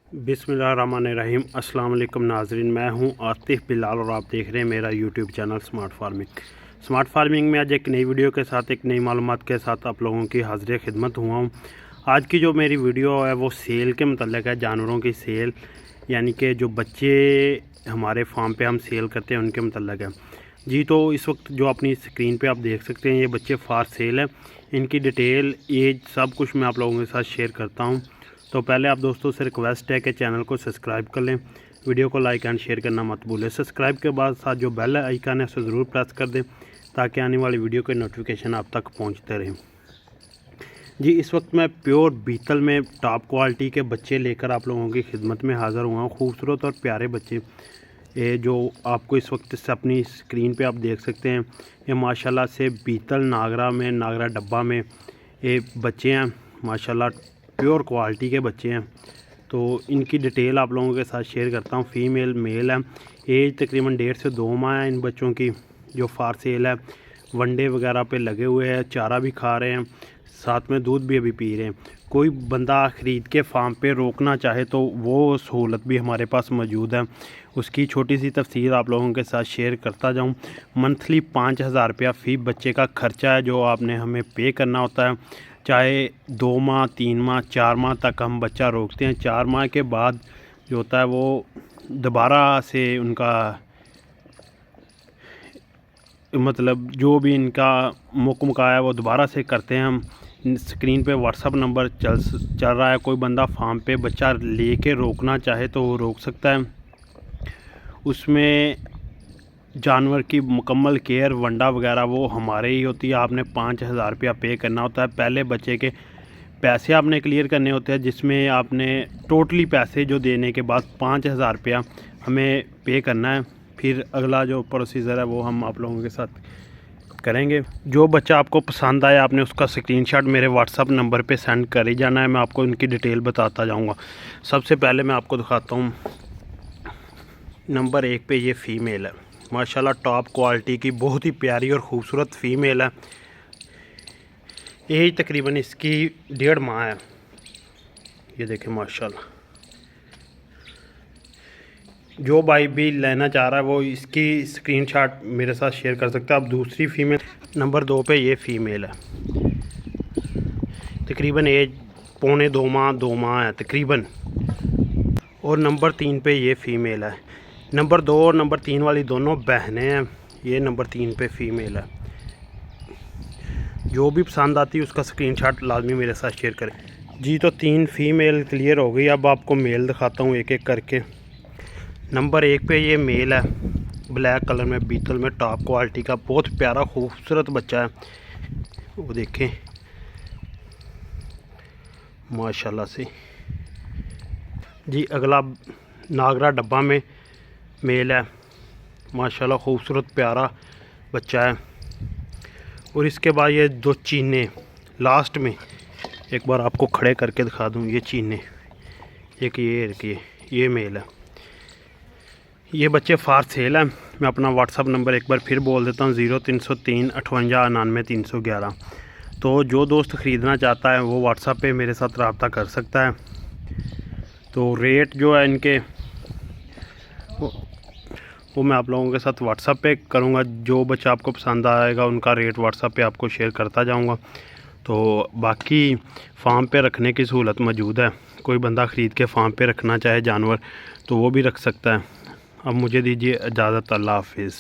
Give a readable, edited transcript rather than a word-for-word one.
बिस्मिल्लाहिर्रहमानिर्रहीम। अस्सलाम वालेकुम नाज़रीन, मैं हूं आतिफ़ बिलाल और आप देख रहे हैं मेरा YouTube channel smart farming. Smart farming में आज एक नई वीडियो के साथ एक नई मालूमात के साथ आप लोगों की हाज़िर खिदमत हुआ हूं। आज की जो मेरी वीडियो है वो सेल के मतलब है, जानवरों की सेल, यानी कि जो बच्चे हमारे फार्म पे हम सेल करते हैं उनके मतलब है जी। तो इस वक्त जो अपनी स्क्रीन पे आप देख सकते हैं ये बच्चे फार सेल है। इनकी डिटेल, एज, सब कुछ मैं आप लोगों के साथ शेयर करता हूँ। तो पहले आप दोस्तों से रिक्वेस्ट है कि चैनल को सब्सक्राइब कर लें, वीडियो को लाइक एंड शेयर करना मत भूलें। सब्सक्राइब के बाद साथ जो बेल आइकन है उसे ज़रूर प्रेस कर दें ताकि आने वाली वीडियो के नोटिफिकेशन आप तक पहुंचते रहें जी। इस वक्त मैं प्योर बीतल में टॉप क्वालिटी के बच्चे लेकर आप लोगों की खिदमत में हाज़िर हुआ हूँ। खूबसूरत और प्यारे बच्चे ये जो आपको इस वक्त से अपनी स्क्रीन पे आप देख सकते हैं, ये माशाल्लाह से बीतल नागरा डब्बा में ये बच्चे हैं। माशाल्लाह प्योर क्वालिटी के बच्चे हैं। तो इनकी डिटेल आप लोगों के साथ शेयर करता हूँ। फ़ीमेल मेल है, एज तकरीबन 1.5 से 2 माह है इन बच्चों की। जो फार सेल है, वनडे वगैरह पे लगे हुए हैं, चारा भी खा रहे हैं, साथ में दूध भी अभी पी रहे हैं। कोई बंदा ख़रीद के फार्म पे रोकना चाहे तो वो सहूलत भी हमारे पास मौजूद है। उसकी छोटी सी तफसीर आप लोगों के साथ शेयर करता जाऊँ। मंथली 5,000 रुपया फ़ी बच्चे का ख़र्चा है जो आपने हमें पे करना होता है। चाहे 2 माह, 3 माह, 4 माह तक हम बच्चा रोकते हैं। 4 माह के बाद जो होता है वो दोबारा से उनका मतलब जो भी इनका मुकमका है वो दोबारा से करते हैं हम। स्क्रीन पे व्हाट्सअप नंबर चल रहा है। कोई बंदा फार्म पे बच्चा लेके रोकना चाहे तो वो रोक सकता है। उसमें जानवर की मुकम्मल केयर, वंडा वगैरह वो हमारे ही होती है। आपने 5,000 रुपया पे करना होता है। पहले बच्चे के पैसे आपने क्लियर करने होते हैं, जिसमें आपने टोटली पैसे जो देने के बाद 5,000 रुपया हमें पे करना है। फिर अगला जो प्रोसीजर है वो हम आप लोगों के साथ करेंगे। जो बच्चा आपको पसंद आया आपने उसका स्क्रीनशॉट मेरे व्हाट्सअप नंबर पे सेंड कर ही जाना है। मैं आपको उनकी डिटेल बताता जाऊंगा। सबसे पहले मैं आपको दिखाता हूँ, नंबर 1 पे ये फ़ीमेल है। माशाल्लाह टॉप क्वालिटी की बहुत ही प्यारी और ख़ूबसूरत फ़ीमेल है। एज तकरीबन इसकी 1.5 माह है। ये देखें माशाल्लाह। जो भाई भी लेना चाह रहा है वो इसकी स्क्रीनशॉट मेरे साथ शेयर कर सकता है। अब दूसरी फ़ीमेल, नंबर 2 पे ये फ़ीमेल है। तकरीबन एज 2 माह है तकरीबन। और नंबर 3 पे ये फ़ीमेल है। नंबर 2 और नंबर 3 वाली दोनों बहनें हैं। ये नंबर 3 पे फ़ीमेल है। जो भी पसंद आती है उसका स्क्रीनशॉट लाजमी मेरे साथ शेयर करें जी। तो 3 फ़ीमेल क्लियर हो गई। अब आपको मेल दिखाता हूँ एक एक करके। नंबर 1 पे ये मेल है, ब्लैक कलर में बीतल में टॉप क्वालिटी का बहुत प्यारा खूबसूरत बच्चा है। वो देखें माशाल्लाह से जी। अगला नागरा डब्बा में मेल है। माशाल्लाह खूबसूरत प्यारा बच्चा है। और इसके बाद ये 2 चीने लास्ट में, एक बार आपको खड़े करके दिखा दूँ। ये चीने, एक ये मेल है। ये बच्चे फार सेल है। मैं अपना व्हाट्सअप नंबर एक बार फिर बोल देता हूँ, 0303 58 99 311। तो जो दोस्त ख़रीदना चाहता है वो व्हाट्सअप पे मेरे साथ रब्ता कर सकता है। तो रेट जो है इनके वो मैं आप लोगों के साथ व्हाट्सअप पे करूँगा। जो बच्चा आपको पसंद आएगा उनका रेट व्हाट्सअप पे आपको शेयर करता जाऊँगा। तो बाकी फार्म पे रखने की सहूलत मौजूद है। कोई बंदा ख़रीद के फार्म पे रखना चाहे जानवर तो वो भी रख सकता है। अब मुझे दीजिए इजाज़त। अल्लाह हाफिज़।